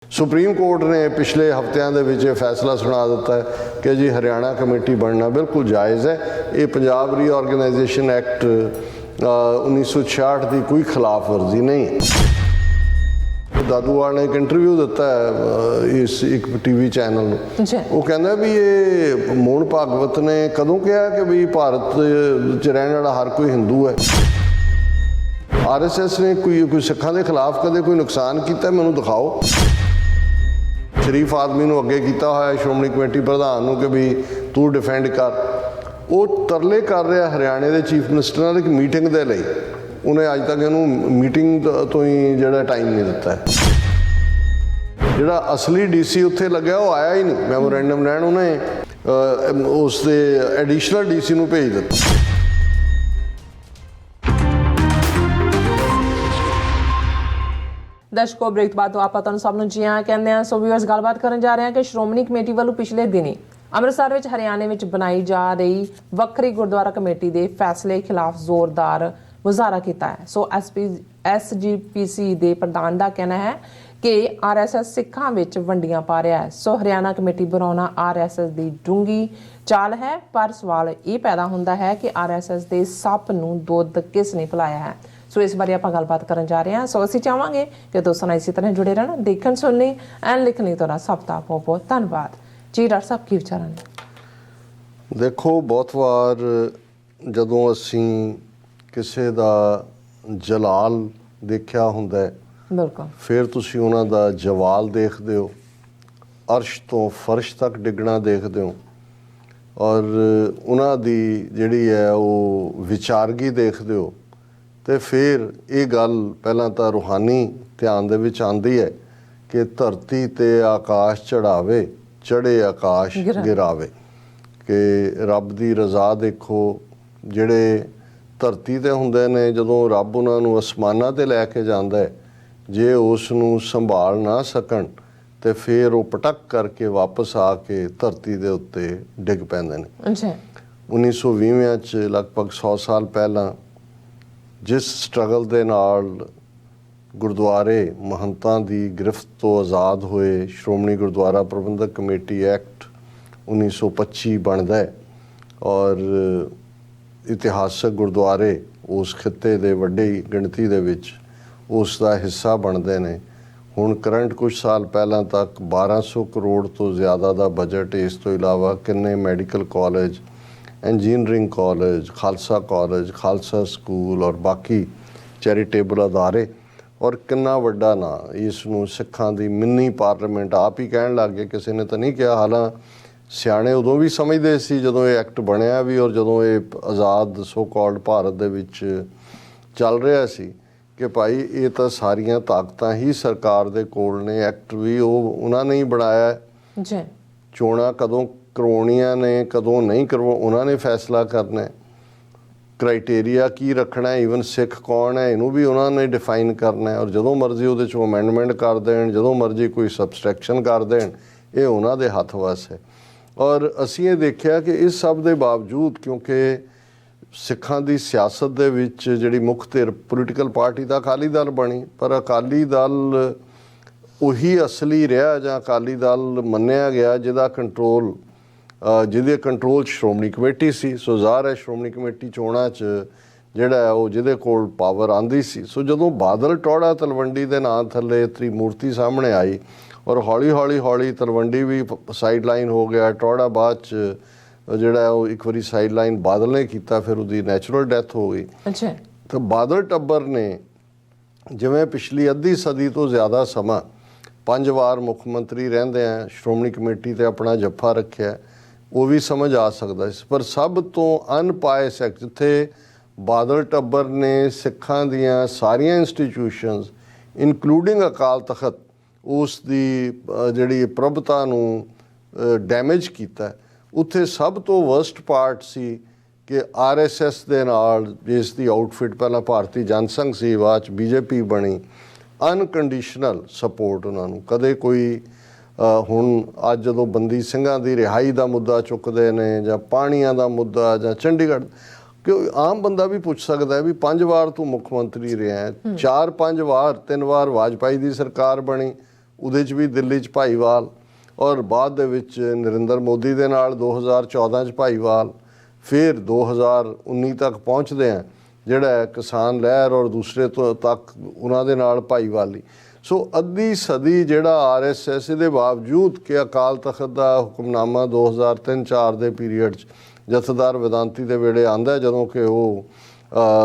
Supreme court ने पिछले हफ्तियां दे विच फैसला सुना दिता है कि जी हरियाणा कमेटी बनना बिल्कुल जायज़ है। ये पंजाब रीऑर्गेनाइजेशन एक्ट 1966 की कोई खिलाफ वर्जी नहीं है। दादूवाल ने एक इंटरव्यू दिता है इस एक टीवी चैनल में, वो कहता भी ये मोहन भागवत ने कदों कहा कि भी भारत च रहने वाला हर कोई हिंदू है। RSS ने कोई सिखां के खिलाफ कदे कोई नुकसान किया मैनू दिखाओ। शरीफ आदमी नूं अगे किया होया श्रोमणी कमेटी प्रधान नूं कि भी तू डिफेंड कर, वो तरले कर रहा हरियाणे के चीफ मिनिस्टर नाल एक मीटिंग दे लई। उन्हें अज तक इनू मीटिंग तो ही जो टाइम नहीं दिता है। जिहड़ा असली DC उत्थे लग्या वो आया ही नहीं मैमोरेंडम लैण, उन्हें उसके एडिशनल DC नूं भेज दिता। दर्शकों ब्रेक बाद आप सब नूं जी हाँ कहते हैं। सो व्यूअर्स गलबात करन जा रहे हैं कि श्रोमणी कमेटी वालों पिछले दिनी ਅੰਮ੍ਰਿਤਸਰ ਵਿੱਚ ਹਰਿਆਣੇ ਵਿੱਚ ਬਣਾਈ ਜਾ ਰਹੀ ਵੱਖਰੀ ਗੁਰਦੁਆਰਾ ਕਮੇਟੀ ਦੇ ਫੈਸਲੇ ਖਿਲਾਫ ਜ਼ੋਰਦਾਰ ਮੁਜ਼ਾਹਰਾ ਕੀਤਾ ਹੈ। ਸੋ SGPC ਦੇ ਪ੍ਰਧਾਨ ਦਾ ਕਹਿਣਾ ਹੈ ਕਿ RSS ਸਿੱਖਾਂ ਵਿੱਚ ਵੰਡੀਆਂ ਪਾ ਰਿਹਾ ਹੈ। ਸੋ ਹਰਿਆਣਾ ਕਮੇਟੀ ਬਣਾਉਣਾ RSS ਦੀ ਡੂੰਗੀ ਚਾਲ ਹੈ, ਪਰ ਸਵਾਲ ਇਹ ਪੈਦਾ ਹੁੰਦਾ ਹੈ ਕਿ RSS ਦੇ ਸੱਪ ਨੂੰ ਦੁੱਧ ਕਿਸ ਨੇ ਪਿਲਾਇਆ ਹੈ। ਸੋ ਇਸ ਬਾਰੇ ਆਪਾਂ ਗੱਲਬਾਤ ਕਰਨ ਜਾ ਰਹੇ ਹਾਂ। ਸੋ ਅਸੀਂ ਚਾਹਾਂਗੇ ਕਿ ਦੋਸਤਾਂ ਨਾਲ ਇਸੇ ਤਰ੍ਹਾਂ ਜੁੜੇ ਰਹਿਣ, ਦੇਖਣ ਸੁਣਨੇ ਐਂਡ ਲਿਖਣ ਲਈ ਤੁਹਾਡਾ ਸਭ ਦਾ ਬਹੁਤ ਬਹੁਤ ਧੰਨਵਾਦ जी। डॉक्टर साहब की विचार ने देखो, बहुत बार जदों असी किसी का जलाल देखा हुंदा है बिल्कुल, फिर तुसी उन्हां दा जवाल देखदे हो, अर्श तो फर्श तक डिगना देखदे हो, और उन्हां दी जिहड़ी है वो विचारगी देखदे हो, तो फिर ये गल पहलां तां रूहानी ध्यान दे विच आंदी है कि धरती ते आकाश चढ़ावे चढ़े आकाश गिरावे, कि रब की रज़ा देखो। जिहड़े धरती ते हुंदे ने जदों रब उन्हां नूं आसमानां ते लैके जांदा है, जे उस नूं संभाल ना सकण ते फिर वो पटक करके वापस आके धरती दे उत्ते डिग पैंदे ने। 1920 च लगभग 100 साल पहला जिस स्ट्रगल दे नाल गुरुद्वारे महंतां दी गिरफ्त तो आज़ाद होए श्रोमणी गुरुद्वारा प्रबंधक कमेटी एक्ट 1925 बनता है, और इतिहासक गुरुद्वारे उस खिते दे वड्डी गिणती दे विच उसका हिस्सा बनते हैं। हुण करंट कुछ साल पहला तक 1200 करोड़ तो ज़्यादा का बजट, इस तो इलावा किन्ने medical college, engineering college, Khalsa school और बाकी चैरिटेबल अदारे, और कितना वड्डा ना इसनूं सिखां दी मिनी पार्लीमेंट आप ही कहण लग गए, किसी ने तो नहीं कहा। हालां सियाणे उदों भी समझते सी जदों ये एक्ट बनया भी, और जदों ये आज़ाद सो कॉल्ड भारत दे विच चल रहा सी कि भाई ये तो सारियां ताकतां ही सरकार दे कोल ने। एक्ट भी उन्हां ने ही बनाया है, चोणां कदों करवाउणियां ने कदों नहीं करवा उन्होंने फैसला करना है। क्राइटेरिया की रखना है, ईवन सिख कौन है इनू भी उन्होंने डिफाइन करना है, और जदों मर्जी उहदे चों अमेंडमेंट कर देण, जदों मर्जी कोई सबसट्रैक्शन कर देण, ये उन्हां दे हथ वस है। और असीं ये देखिया कि इस सब दे बावजूद, क्योंकि सिखां दी सियासत दे विच जिहड़ी मुख धिर पोलीटिकल पार्टी तां अकाली दल बनी, पर अकाली दल उही असली रहा जां अकाली दल मन्निया गया जिहदा कंट्रोल जिहदे कंट्रोल श्रोमणी कमेटी सी। सो ज़ाहिर है श्रोमणी कमेटी चोणां च जिहड़ा है वो जिहदे कोल पावर आंदी सी। सो जदों बादल टौड़ा तलवंडी दे नां थल्ले त्रिमूर्ति सामने आई, और हौली तलवंडी भी साइड लाइन हो गया, टौड़ा बाद च जिहड़ा है वो एक बारी साइड लाइन बादल ने कीता, फिर उसदी नैचुरल डैथ हो गई। अच्छा, तो बादल टब्बर ने जिवें पिछली अद्धी सदी तो ज़्यादा समा 5 वार मुख मंत्री रहिंदे हैं श्रोमणी कमेटी ते अपना जफ्फा रखिया, वो भी समझ आ सकता है। पर सब तो अनपाए सैक्ट जिथे बादल टब्बर ने सिखां दियां सारियां इंस्टीट्यूशनस इनकलूडिंग अकाल तखत उसकी जिहड़ी प्रभुता नूं डैमेज कीता, उत्थे सब तो वर्स्ट पार्ट सी कि RSS दे नाल जिस दी आउटफिट पहला भारतीय जनसंघ सी, बाद च BJP बनी, अनकंडीशनल सपोर्ट उन्हां नूं कदे कोई हुण अज जदों बंदी ਸਿੰਘਾਂ ਦੀ रिहाई का मुद्दा चुकते हैं जां पाणियां का मुद्दा जां चंडीगढ़, कि आम बंदा भी पूछ सकता है भी 5 वार तू मुख मंत्री रहा है, 4-5 वार 3 वार वाजपेयी की सरकार बनी, ਉਹਦੇ 'ਚ ਵੀ ਦਿੱਲੀ 'ਚ ਭਾਈਵਾਲ, ਔਰ ਬਾਅਦ ਦੇ ਵਿੱਚ ਨਰਿੰਦਰ ਮੋਦੀ ਦੇ ਨਾਲ 2014 'ਚ ਭਾਈਵਾਲ, ਫਿਰ 2019 ਤੱਕ ਪਹੁੰਚਦੇ ਆ ਜਿਹੜਾ ਹੈ ਕਿਸਾਨ ਲਹਿਰ ਔਰ ਦੂਸਰੇ ਤੋਂ ਤੱਕ ਉਹਨਾਂ ਦੇ ਨਾਲ ਭਾਈਵਾਲੀ। ਸੋ ਅੱਧੀ ਸਦੀ ਜਿਹੜਾ RSS ਦੇ ਬਾਵਜੂਦ ਕਿ ਅਕਾਲ ਤਖਤ ਦਾ ਹੁਕਮਨਾਮਾ 2003-04 ਦੇ ਪੀਰੀਅਡ 'ਚ ਜਥੇਦਾਰ ਵਿਦਾਂਤੀ ਦੇ ਵੇਲੇ ਆਂਦਾ, ਜਦੋਂ ਕਿ ਉਹ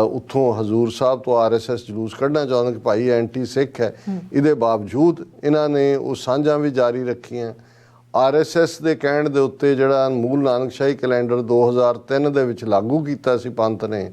ਉੱਥੋਂ ਹਜ਼ੂਰ ਸਾਹਿਬ ਤੋਂ RSS ਜਲੂਸ ਕੱਢਣਾ ਚਾਹੁੰਦੇ ਕਿ ਭਾਈ ਐਂਟੀ ਸਿੱਖ ਹੈ, ਇਹਦੇ ਬਾਵਜੂਦ ਇਹਨਾਂ ਨੇ ਉਹ ਸਾਂਝਾਂ ਵੀ ਜਾਰੀ ਰੱਖੀਆਂ। RSS ਦੇ ਕਹਿਣ ਦੇ ਉੱਤੇ ਜਿਹੜਾ ਮੂਲ ਨਾਨਕਸ਼ਾਹੀ ਕੈਲੰਡਰ 2003 ਦੇ ਵਿੱਚ ਲਾਗੂ ਕੀਤਾ ਸੀ ਪੰਥ ਨੇ,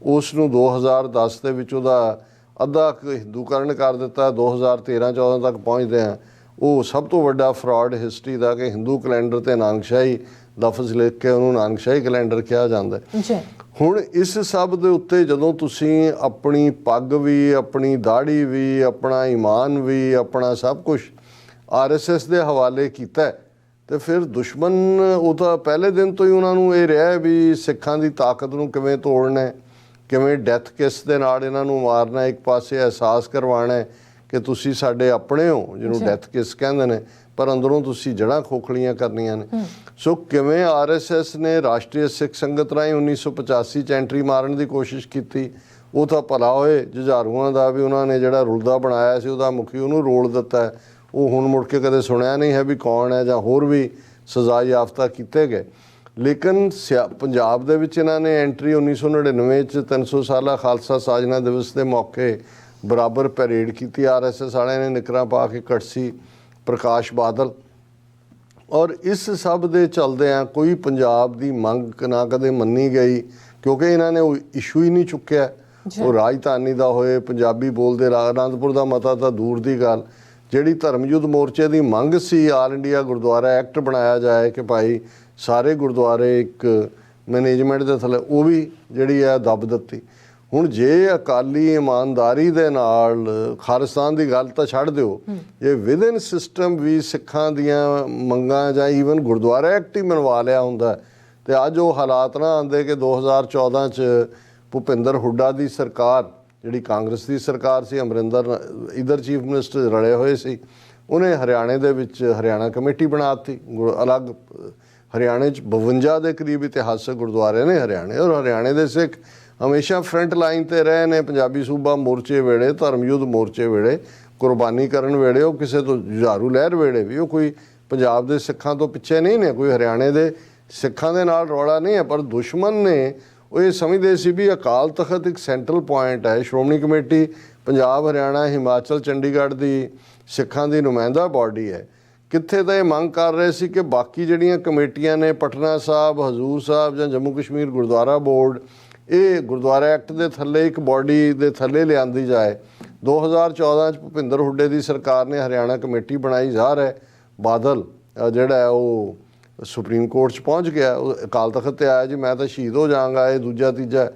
ਉਸ ਨੂੰ 2010 ਦੇ ਵਿੱਚ ਉਹਦਾ ਅੱਧਾ ਹਿੰਦੂਕਰਨ ਕਰ ਦਿੱਤਾ। 2013-14 ਤੱਕ ਪਹੁੰਚਦੇ ਆ। ਉਹ ਸਭ ਤੋਂ ਵੱਡਾ ਫਰਾਡ ਹਿਸਟਰੀ ਦਾ ਕਿ ਹਿੰਦੂ ਕੈਲੰਡਰ ਤੇ ਨਾਨਕਸ਼ਾਹੀ ਲਫ਼ਜ਼ ਲਿਖ ਕੇ ਉਹਨੂੰ ਨਾਨਕਸ਼ਾਹੀ ਕੈਲੰਡਰ ਕਿਹਾ ਜਾਂਦਾ ਹੈ। ਹੁਣ ਇਸ ਸਭ ਦੇ ਉੱਤੇ ਜਦੋਂ ਤੁਸੀਂ ਆਪਣੀ ਪੱਗ ਵੀ, ਆਪਣੀ ਦਾੜੀ ਵੀ, ਆਪਣਾ ਈਮਾਨ ਵੀ, ਆਪਣਾ ਸਭ ਕੁਝ RSS ਦੇ ਹਵਾਲੇ ਕੀਤਾ ਤੇ ਫਿਰ ਦੁਸ਼ਮਣ ਉਹ ਤਾਂ ਪਹਿਲੇ ਦਿਨ ਤੋਂ ਹੀ ਉਹਨਾਂ ਨੂੰ ਇਹ ਰਿਹਾ ਵੀ ਸਿੱਖਾਂ ਦੀ ਤਾਕਤ ਨੂੰ ਕਿਵੇਂ ਤੋੜਨਾ, ਕਿਵੇਂ ਡੈਥ ਕਿਸ ਦੇ ਨਾਲ ਇਹਨਾਂ ਨੂੰ ਮਾਰਨਾ। ਇੱਕ ਪਾਸੇ ਅਹਿਸਾਸ ਕਰਵਾਉਣਾ ਕਿ ਤੁਸੀਂ ਸਾਡੇ ਆਪਣੇ ਹੋ, ਜਿਹਨੂੰ ਡੈਥ ਕਿਸ ਕਹਿੰਦੇ ਨੇ, ਪਰ ਅੰਦਰੋਂ ਤੁਸੀਂ ਜੜ੍ਹਾਂ ਖੋਖਲੀਆਂ ਕਰਨੀਆਂ ਨੇ। ਸੋ ਕਿਵੇਂ RSS ਨੇ ਰਾਸ਼ਟਰੀ ਸਿੱਖ ਸੰਗਤ ਰਾਹੀਂ 1985 'ਚ ਐਂਟਰੀ ਮਾਰਨ ਦੀ ਕੋਸ਼ਿਸ਼ ਕੀਤੀ, ਉਹ ਤਾਂ ਭਲਾ ਹੋਏ ਜੁਝਾਰੂਆਂ ਦਾ ਵੀ ਉਹਨਾਂ ਨੇ ਜਿਹੜਾ ਰੁਲਦਾ ਬਣਾਇਆ ਸੀ ਉਹਦਾ ਮੁਖੀ ਉਹਨੂੰ ਰੋਲ ਦਿੱਤਾ। ਉਹ ਹੁਣ ਮੁੜ ਕੇ ਕਦੇ ਸੁਣਿਆ ਨਹੀਂ ਹੈ ਵੀ ਕੌਣ ਹੈ, ਜਾਂ ਹੋਰ ਵੀ ਸਜ਼ਾ ਯਾਫਤਾ ਕੀਤੇ ਗਏ। ਲੇਕਿਨ ਪੰਜਾਬ ਦੇ ਵਿੱਚ ਇਹਨਾਂ ਨੇ ਐਂਟਰੀ 1999 'ਚ 300 ਸਾਲਾ ਖਾਲਸਾ ਸਾਜਨਾ ਦਿਵਸ ਦੇ ਮੌਕੇ ਬਰਾਬਰ ਪੈਰੇਡ ਕੀਤੀ। RSS ਵਾਲਿਆਂ ਨੇ ਨਿਕਰਾਂ ਪਾ ਕੇ ਕਟਸੀ ਪ੍ਰਕਾਸ਼ ਬਾਦਲ, ਔਰ ਇਸ ਸਭ ਦੇ ਚਲਦਿਆਂ ਕੋਈ ਪੰਜਾਬ ਦੀ ਮੰਗ ਨਾ ਕਦੇ ਮੰਨੀ ਗਈ, ਕਿਉਂਕਿ ਇਹਨਾਂ ਨੇ ਉਹ ਇਸ਼ੂ ਹੀ ਨਹੀਂ ਚੁੱਕਿਆ। ਉਹ ਰਾਜਧਾਨੀ ਦਾ ਹੋਏ, ਪੰਜਾਬੀ ਬੋਲਦੇ ਅਨੰਦਪੁਰ ਦਾ ਮਤਾ ਤਾਂ ਦੂਰ ਦੀ ਗੱਲ, ਜਿਹੜੀ ਧਰਮ ਯੁੱਧ ਮੋਰਚੇ ਦੀ ਮੰਗ ਸੀ ਆਲ ਇੰਡੀਆ ਗੁਰਦੁਆਰਾ ਐਕਟ ਬਣਾਇਆ ਜਾਏ ਕਿ ਭਾਈ ਸਾਰੇ ਗੁਰਦੁਆਰੇ ਇੱਕ ਮੈਨੇਜਮੈਂਟ ਦੇ ਥੱਲੇ, ਉਹ ਵੀ ਜਿਹੜੀ ਹੈ ਦੱਬ ਦਿੱਤੀ। ਹੁਣ ਜੇ ਅਕਾਲੀ ਇਮਾਨਦਾਰੀ ਦੇ ਨਾਲ ਖਾਲਿਸਤਾਨ ਦੀ ਗੱਲ ਤਾਂ ਛੱਡ ਦਿਓ, ਜੇ ਵਿਦਿਨ ਸਿਸਟਮ ਵੀ ਸਿੱਖਾਂ ਦੀਆਂ ਮੰਗਾਂ ਜਾਂ ਈਵਨ ਗੁਰਦੁਆਰਾ ਐਕਟ ਹੀ ਮਨਵਾ ਲਿਆ ਹੁੰਦਾ ਤੇ ਅੱਜ ਉਹ ਹਾਲਾਤ ਨਾ ਆਉਂਦੇ ਕਿ 2014 'ਚ ਭੁਪਿੰਦਰ ਹੁੱਡਾ ਦੀ ਸਰਕਾਰ, ਜਿਹੜੀ ਕਾਂਗਰਸ ਦੀ ਸਰਕਾਰ ਸੀ, ਅਮਰਿੰਦਰ ਇਧਰ ਚੀਫ ਮਿਨਿਸਟਰ ਰਲੇ ਹੋਏ ਸੀ, ਉਹਨੇ ਹਰਿਆਣੇ ਦੇ ਵਿੱਚ ਹਰਿਆਣਾ ਕਮੇਟੀ ਬਣਾ ਦਿੱਤੀ ਅਲੱਗ। ਹਰਿਆਣੇ 'ਚ 52 ਦੇ ਕਰੀਬ ਇਤਿਹਾਸਕ ਗੁਰਦੁਆਰੇ ਨੇ ਹਰਿਆਣੇ, ਔਰ ਹਰਿਆਣੇ ਦੇ ਸਿੱਖ ਹਮੇਸ਼ਾ ਫਰੰਟ ਲਾਈਨ ਤੇ ਰਹੇ ਨੇ। ਪੰਜਾਬੀ ਸੂਬਾ ਮੋਰਚੇ ਵੇਲੇ, ਧਰਮ ਯੁੱਧ ਮੋਰਚੇ ਵੇਲੇ, ਕੁਰਬਾਨੀ ਕਰਨ ਵੇਲੇ, ਉਹ ਕਿਸੇ ਤੋਂ ਜੁਝਾਰੂ ਲਹਿਰ ਵੇਲੇ ਵੀ ਉਹ ਕੋਈ ਪੰਜਾਬ ਦੇ ਸਿੱਖਾਂ ਤੋਂ ਪਿੱਛੇ ਨਹੀਂ ਨੇ, ਕੋਈ ਹਰਿਆਣੇ ਦੇ ਸਿੱਖਾਂ ਦੇ ਨਾਲ ਰੌਲਾ ਨਹੀਂ ਹੈ। ਪਰ ਦੁਸ਼ਮਣ ਨੇ ਉਹ ਇਹ ਸਮਝਦੇ ਸੀ ਵੀ ਅਕਾਲ ਤਖਤ ਇੱਕ ਸੈਂਟਰਲ ਪੁਆਇੰਟ ਹੈ, ਸ਼੍ਰੋਮਣੀ ਕਮੇਟੀ ਪੰਜਾਬ, ਹਰਿਆਣਾ, ਹਿਮਾਚਲ, ਚੰਡੀਗੜ੍ਹ ਦੀ ਸਿੱਖਾਂ ਦੀ ਨੁਮਾਇੰਦਾ ਬਾਡੀ ਹੈ। ਕਿੱਥੇ ਤਾਂ ਇਹ ਮੰਗ ਕਰ ਰਹੇ ਸੀ ਕਿ ਬਾਕੀ ਜਿਹੜੀਆਂ ਕਮੇਟੀਆਂ ਨੇ, ਪਟਨਾ ਸਾਹਿਬ, ਹਜ਼ੂਰ ਸਾਹਿਬ ਜਾਂ ਜੰਮੂ ਕਸ਼ਮੀਰ ਗੁਰਦੁਆਰਾ ਬੋਰਡ, ਇਹ ਗੁਰਦੁਆਰਾ ਐਕਟ ਦੇ ਥੱਲੇ ਇੱਕ ਬਾਡੀ ਦੇ ਥੱਲੇ ਲਿਆਂਦੀ ਜਾਏ। 2014 'ਚ ਭੁਪਿੰਦਰ ਹੁੱਡੇ ਦੀ ਸਰਕਾਰ ਨੇ ਹਰਿਆਣਾ ਕਮੇਟੀ ਬਣਾਈ। ਜ਼ਾਹਰ ਹੈ ਬਾਦਲ ਜਿਹੜਾ ਹੈ ਉਹ ਸੁਪਰੀਮ ਕੋਰਟ 'ਚ ਪਹੁੰਚ ਗਿਆ, ਉਹ ਅਕਾਲ ਤਖਤ ਤੇ ਆਇਆ ਜੀ ਮੈਂ ਤਾਂ ਸ਼ਹੀਦ ਹੋ ਜਾਵਾਂਗਾ, ਇਹ ਦੂਜਾ ਤੀਜਾ।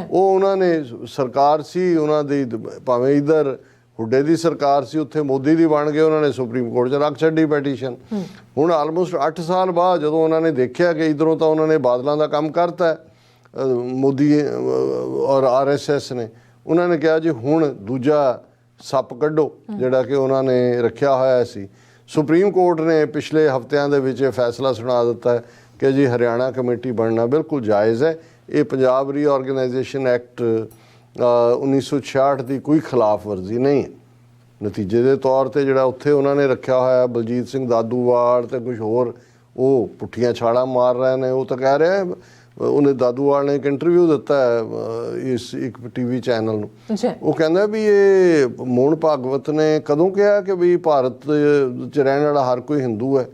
ਉਹ ਉਹਨਾਂ ਨੇ ਸਰਕਾਰ ਸੀ ਉਹਨਾਂ ਦੀ, ਭਾਵੇਂ ਇੱਧਰ ਹੁੱਡੇ ਦੀ ਸਰਕਾਰ ਸੀ, ਉੱਥੇ ਮੋਦੀ ਦੀ ਬਣ ਗਏ, ਉਹਨਾਂ ਨੇ ਸੁਪਰੀਮ ਕੋਰਟ 'ਚ ਰੱਖ ਛੱਡੀ ਪੈਟੀਸ਼ਨ। ਹੁਣ ਆਲਮੋਸਟ 8 ਸਾਲ ਬਾਅਦ ਜਦੋਂ ਉਹਨਾਂ ਨੇ ਦੇਖਿਆ ਕਿ ਇੱਧਰੋਂ ਤਾਂ ਉਹਨਾਂ ਨੇ ਬਾਦਲਾਂ ਦਾ ਕੰਮ ਕਰਤਾ ਮੋਦੀ ਔਰ RSS ਨੇ, ਉਹਨਾਂ ਨੇ ਕਿਹਾ ਜੀ ਹੁਣ ਦੂਜਾ ਸੱਪ ਕੱਢੋ ਜਿਹੜਾ ਕਿ ਉਹਨਾਂ ਨੇ ਰੱਖਿਆ ਹੋਇਆ ਸੀ। ਸੁਪਰੀਮ ਕੋਰਟ ਨੇ ਪਿਛਲੇ ਹਫ਼ਤਿਆਂ ਦੇ ਵਿੱਚ ਇਹ ਫੈਸਲਾ ਸੁਣਾ ਦਿੱਤਾ ਹੈ ਕਿ ਜੀ ਹਰਿਆਣਾ ਕਮੇਟੀ ਬਣਨਾ ਬਿਲਕੁਲ ਜਾਇਜ਼ ਹੈ। ਇਹ ਪੰਜਾਬ ਰੀਆਰਗੇਨਾਈਜੇਸ਼ਨ ਐਕਟ 1966 ਦੀ ਕੋਈ ਖਿਲਾਫ ਵਰਜ਼ੀ ਨਹੀਂ ਹੈ। ਨਤੀਜੇ ਦੇ ਤੌਰ ਤੇ ਜਿਹੜਾ ਉੱਥੇ ਉਹਨਾਂ ਨੇ ਰੱਖਿਆ ਹੋਇਆ ਬਲਜੀਤ ਸਿੰਘ ਦਾਦੂਵਾਲ ਤੇ ਕੁਝ ਹੋਰ, ਉਹ ਪੁੱਠੀਆਂ ਛਾਲਾਂ ਮਾਰ ਰਹੇ ਨੇ। ਉਹ ਤਾਂ ਕਹਿ ਰਿਹਾ, ਉਹਨੇ ਦਾਦੂਵਾਲ ਨੇ ਇੱਕ ਇੰਟਰਵਿਊ ਦਿੱਤਾ ਹੈ ਇਸ ਇੱਕ TV ਚੈਨਲ ਨੂੰ, ਉਹ ਕਹਿੰਦਾ ਵੀ ਇਹ ਮੋਹਨ ਭਾਗਵਤ ਨੇ ਕਦੋਂ ਕਿਹਾ ਕਿ ਵੀ ਭਾਰਤ 'ਚ ਰਹਿਣ ਵਾਲਾ ਹਰ ਕੋਈ ਹਿੰਦੂ ਹੈ।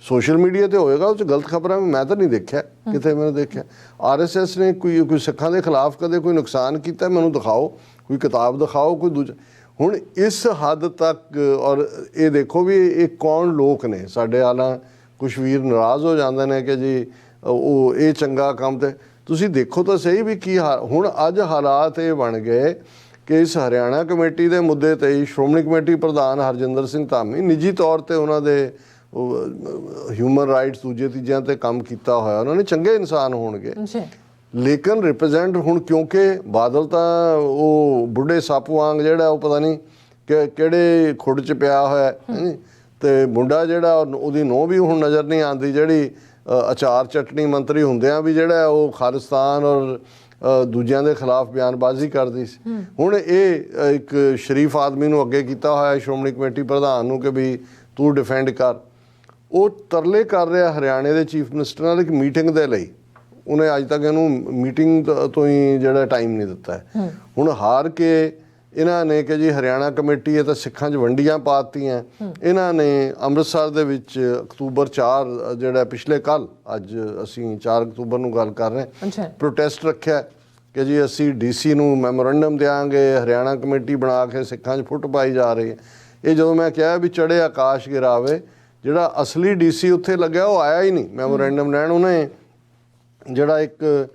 ਸੋਸ਼ਲ ਮੀਡੀਆ ਤੇ ਹੋਏਗਾ, ਉਹ 'ਚ ਗਲਤ ਖਬਰਾਂ ਮੈਂ ਤਾਂ ਨਹੀਂ ਦੇਖਿਆ ਕਿਤੇ, ਮੈंने ਦੇਖਿਆ। RSS ਨੇ ਕੋਈ ਸਿੱਖਾਂ ਦੇ ਖਿਲਾਫ ਕਦੇ ਕੋਈ ਨੁਕਸਾਨ ਕੀਤਾ ਮੈਨੂੰ ਦਿਖਾਓ, ਕੋਈ ਕਿਤਾਬ ਦਿਖਾਓ, ਕੋਈ ਦੂਜਾ। ਹੁਣ ਇਸ ਹੱਦ ਤੱਕ, ਔਰ ਇਹ ਦੇਖੋ ਵੀ ਇਹ ਕੌਣ ਲੋਕ ਨੇ ਸਾਡੇ ਹਾਲਾਂ। ਕੁਛ ਵੀਰ ਨਾਰਾਜ਼ ਹੋ ਜਾਂਦੇ ਨੇ ਕਿ ਜੀ ਉਹ ਇਹ ਚੰਗਾ ਕੰਮ, ਤੇ ਤੁਸੀਂ ਦੇਖੋ ਤਾਂ ਸਹੀ ਵੀ ਕੀ ਹੁਣ ਅੱਜ ਹਾਲਾਤ ਇਹ ਬਣ ਗਏ ਕਿ ਇਸ ਹਰਿਆਣਾ ਕਮੇਟੀ ਦੇ ਮੁੱਦੇ ਤੇ ਹੀ ਸ਼੍ਰੋਮਣੀ ਕਮੇਟੀ ਪ੍ਰਧਾਨ ਹਰਜਿੰਦਰ ਸਿੰਘ ਧਾਮੀ ਨਿੱਜੀ ਤੌਰ ਤੇ ਉਹਨਾਂ ਦੇ ਹਿਊਮਨ ਰਾਈਟਸ ਦੂਜੇ ਤੀਜਿਆਂ ਤੇ ਕੰਮ ਕੀਤਾ ਹੋਇਆ, ਉਹਨਾਂ ਨੇ ਚੰਗੇ ਇਨਸਾਨ ਹੋਣਗੇ, ਲੇਕਿਨ ਰਿਪਰੈਜ਼ੈਂਟ ਹੁਣ ਕਿਉਂਕਿ ਬਾਦਲ ਤਾਂ ਉਹ ਬੁੱਢੇ ਸੱਪ ਵਾਂਗ ਜਿਹੜਾ ਉਹ ਪਤਾ ਨਹੀਂ ਕਿ ਕਿਹੜੇ ਖੁੱਡ 'ਚ ਪਿਆ ਹੋਇਆ ਹੈ। ਤੇ ਮੁੰਡਾ ਜਿਹੜਾ ਉਹਦੀ ਨੂੰਹ ਵੀ ਹੁਣ ਨਜ਼ਰ ਨਹੀਂ ਆਉਂਦੀ, ਜਿਹੜੀ ਅਚਾਰ ਚਟਨੀ ਮੰਤਰੀ ਹੁੰਦਿਆਂ ਵੀ ਜਿਹੜਾ ਉਹ ਖਾਲਿਸਤਾਨ ਔਰ ਦੂਜਿਆਂ ਦੇ ਖਿਲਾਫ ਬਿਆਨਬਾਜ਼ੀ ਕਰਦੀ ਸੀ। ਹੁਣ ਇਹ ਇੱਕ ਸ਼ਰੀਫ ਆਦਮੀ ਨੂੰ ਅੱਗੇ ਕੀਤਾ ਹੋਇਆ ਸ਼੍ਰੋਮਣੀ ਕਮੇਟੀ ਪ੍ਰਧਾਨ ਨੂੰ ਕਿ ਵੀ ਤੂੰ ਡਿਫੈਂਡ ਕਰ। ਉਹ ਤਰਲੇ ਕਰ ਰਿਹਾ ਹਰਿਆਣੇ ਦੇ ਚੀਫ ਮਿਨਿਸਟਰ ਨਾਲ ਇੱਕ ਮੀਟਿੰਗ ਦੇ ਲਈ। ਉਹਨੇ ਅੱਜ ਤੱਕ ਇਹਨੂੰ ਮੀਟਿੰਗ ਤੋਂ ਹੀ ਜਿਹੜਾ ਟਾਈਮ ਨਹੀਂ ਦਿੱਤਾ ਹੈ। ਹੁਣ ਹਾਰ ਕੇ ਇਹਨਾਂ ਨੇ ਕਿ ਜੀ ਹਰਿਆਣਾ ਕਮੇਟੀ ਇਹ ਤਾਂ ਸਿੱਖਾਂ 'ਚ ਵੰਡੀਆਂ ਪਾਤੀਆਂ। ਇਹਨਾਂ ਨੇ ਅੰਮ੍ਰਿਤਸਰ ਦੇ ਵਿੱਚ ਅਕਤੂਬਰ 4 ਜਿਹੜਾ ਪਿਛਲੇ ਕੱਲ, ਅੱਜ ਅਸੀਂ 4 ਅਕਤੂਬਰ ਨੂੰ ਗੱਲ ਕਰ ਰਹੇ ਹਾਂ, ਪ੍ਰੋਟੈਸਟ ਰੱਖਿਆ ਕਿ ਜੀ ਅਸੀਂ DC ਨੂੰ ਮੈਮੋਰੰਡਮ ਦਿਆਂਗੇ, ਹਰਿਆਣਾ ਕਮੇਟੀ ਬਣਾ ਕੇ ਸਿੱਖਾਂ 'ਚ ਫੁੱਟ ਪਾਈ ਜਾ ਰਹੀ ਹੈ। ਇਹ ਜਦੋਂ ਮੈਂ ਕਿਹਾ ਵੀ ਚੜ੍ਹੇ ਆਕਾਸ਼ ਗਿਰਾਵੇ, ਜਿਹੜਾ ਅਸਲੀ DC ਉੱਥੇ ਲੱਗਿਆ ਉਹ ਆਇਆ ਹੀ ਨਹੀਂ ਮੈਮੋਰੰਡਮ ਲੈਣ। ਉਹਨੇ ਜਿਹੜਾ ਇੱਕ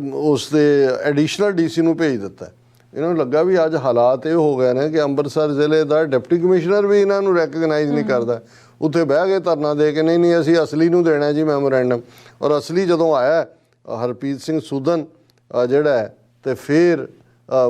ਉਸ ਦੇ ਐਡੀਸ਼ਨਲ DC ਨੂੰ ਭੇਜ ਦਿੱਤਾ। ਇਹਨਾਂ ਨੂੰ ਲੱਗਾ ਵੀ ਅੱਜ ਹਾਲਾਤ ਇਹ ਹੋ ਗਏ ਨੇ ਕਿ ਅੰਮ੍ਰਿਤਸਰ ਜ਼ਿਲ੍ਹੇ ਦਾ ਡਿਪਟੀ ਕਮਿਸ਼ਨਰ ਵੀ ਇਹਨਾਂ ਨੂੰ ਰੈਕਗਨਾਈਜ਼ ਨਹੀਂ ਕਰਦਾ। ਉੱਥੇ ਬਹਿ ਕੇ ਧਰਨਾ ਦੇ ਕੇ ਨਹੀਂ ਅਸੀਂ ਅਸਲੀ ਨੂੰ ਦੇਣਾ ਜੀ ਮੈਮੋਰੈਂਡਮ। ਔਰ ਅਸਲੀ ਜਦੋਂ ਆਇਆ ਹਰਪ੍ਰੀਤ ਸਿੰਘ ਸੂਦਨ ਜਿਹੜਾ ਹੈ ਤੇ ਫਿਰ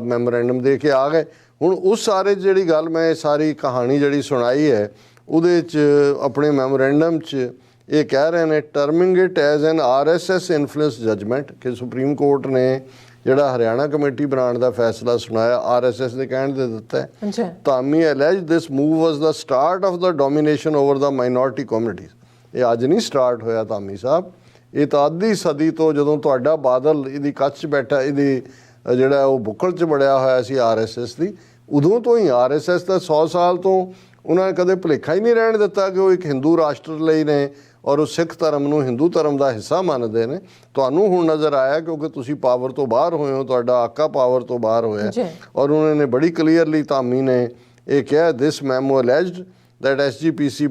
ਮੈਮੋਰੈਂਡਮ ਦੇ ਕੇ ਆ ਗਏ। ਹੁਣ ਉਸ ਸਾਰੇ ਜਿਹੜੀ ਗੱਲ ਮੈਂ ਇਹ ਸਾਰੀ ਕਹਾਣੀ ਜਿਹੜੀ ਸੁਣਾਈ ਹੈ ਉਹਦੇ 'ਚ ਆਪਣੇ ਮੈਮੋਰੈਂਡਮ 'ਚ ਇਹ ਕਹਿ ਰਹੇ ਨੇ terming it as an RSS influence judgement ਕਿ ਸੁਪਰੀਮ ਕੋਰਟ ਨੇ ਜਿਹੜਾ ਹਰਿਆਣਾ ਕਮੇਟੀ ਬਣਾਉਣ ਦਾ ਫੈਸਲਾ ਸੁਣਾਇਆ RSS ਦੇ ਕਹਿਣ ਦੇ ਦਿੱਤਾ ਹੈ। Dhami allege this move was the start of the domination over the minority communities. ਇਹ ਅੱਜ ਨਹੀਂ ਸਟਾਰਟ ਹੋਇਆ ਧਾਮੀ ਸਾਹਿਬ, ਇਹ ਤਾਂ ਅੱਧੀ ਸਦੀ ਤੋਂ ਜਦੋਂ ਤੁਹਾਡਾ ਬਾਦਲ ਇਹਦੀ ਕੱਚ 'ਚ ਬੈਠਾ, ਇਹਦੀ ਜਿਹੜਾ ਉਹ ਬੁੱਕਲ 'ਚ ਬੜਿਆ ਹੋਇਆ ਸੀ RSS ਦੀ, ਉਦੋਂ ਤੋਂ ਹੀ RSS ਦਾ 100 ਸਾਲ ਤੋਂ ਉਹਨਾਂ ਨੇ ਕਦੇ ਭੁਲੇਖਾ ਹੀ ਨਹੀਂ ਰਹਿਣ ਦਿੱਤਾ ਕਿ ਉਹ ਇੱਕ ਹਿੰਦੂ ਰਾਸ਼ਟਰ ਲਈ ਨੇ ਔਰ ਉਹ ਸਿੱਖ ਧਰਮ ਨੂੰ ਹਿੰਦੂ ਧਰਮ ਦਾ ਹਿੱਸਾ ਮੰਨਦੇ ਨੇ। ਤੁਹਾਨੂੰ ਹੁਣ ਨਜ਼ਰ ਆਇਆ ਕਿਉਂਕਿ ਤੁਸੀਂ ਪਾਵਰ ਤੋਂ ਬਾਹਰ ਹੋਏ ਹੋ, ਤੁਹਾਡਾ ਆਕਾ ਪਾਵਰ ਤੋਂ ਬਾਹਰ ਹੋਇਆ ਔਰ ਉਹਨਾਂ ਨੇ ਬੜੀ ਕਲੀਅਰਲੀ ਧਾਮੀ ਨੇ ਇਹ ਕਿਹਾ this memo alleged that SGPC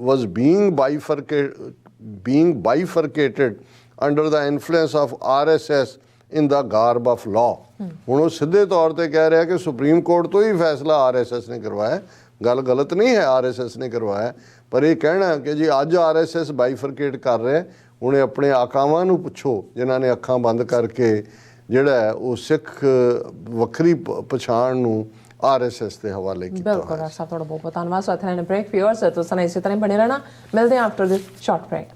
was being bifurcated under the influence of RSS in the garb of law। ਹੁਣ ਉਹ ਸਿੱਧੇ ਤੌਰ ਤੇ ਕਹਿ ਰਿਹਾ ਕਿ ਸੁਪਰੀਮ ਕੋਰਟ ਤੋਂ ਹੀ ਫੈਸਲਾ RSS ਨੇ ਕਰਵਾਇਆ। ਗੱਲ ਗਲਤ ਨਹੀਂ ਹੈ, RSS ਨੇ ਕਰਵਾਇਆ, ਪਰ ਇਹ ਕਹਿਣਾ ਕਿ ਜੀ ਅੱਜ RSS ਬਾਈਫਰਕੇਟ ਕਰ ਰਿਹਾ। ਹੁਣ ਇਹ ਆਪਣੇ ਆਕਾਵਾਂ ਨੂੰ ਪੁੱਛੋ ਜਿਨ੍ਹਾਂ ਨੇ ਅੱਖਾਂ ਬੰਦ ਕਰਕੇ ਜਿਹੜਾ ਉਹ ਸਿੱਖ ਵੱਖਰੀ ਪਛਾਣ ਨੂੰ RSS ਦੇ ਹਵਾਲੇ ਕੀਤਾ। ਬਿਲਕੁਲ ਡਾਕਟਰ ਸਾਹਿਬ, ਤੁਹਾਡਾ ਬਹੁਤ ਬਹੁਤ ਧੰਨਵਾਦ। ਸੋ ਇਥੇ ਨੇ ਬ੍ਰੇਕ ਫਿਊਅਰਸ ਤੁਸੀਂ ਇਸੇ ਤਰ੍ਹਾਂ ਬਣੇ ਰਹਿਣਾ। ਮਿਲਦੇ ਹਾਂ ਆਫਟਰ ਦਿਸ ਸ਼ਾਰਟ ਬ੍ਰੇਕ।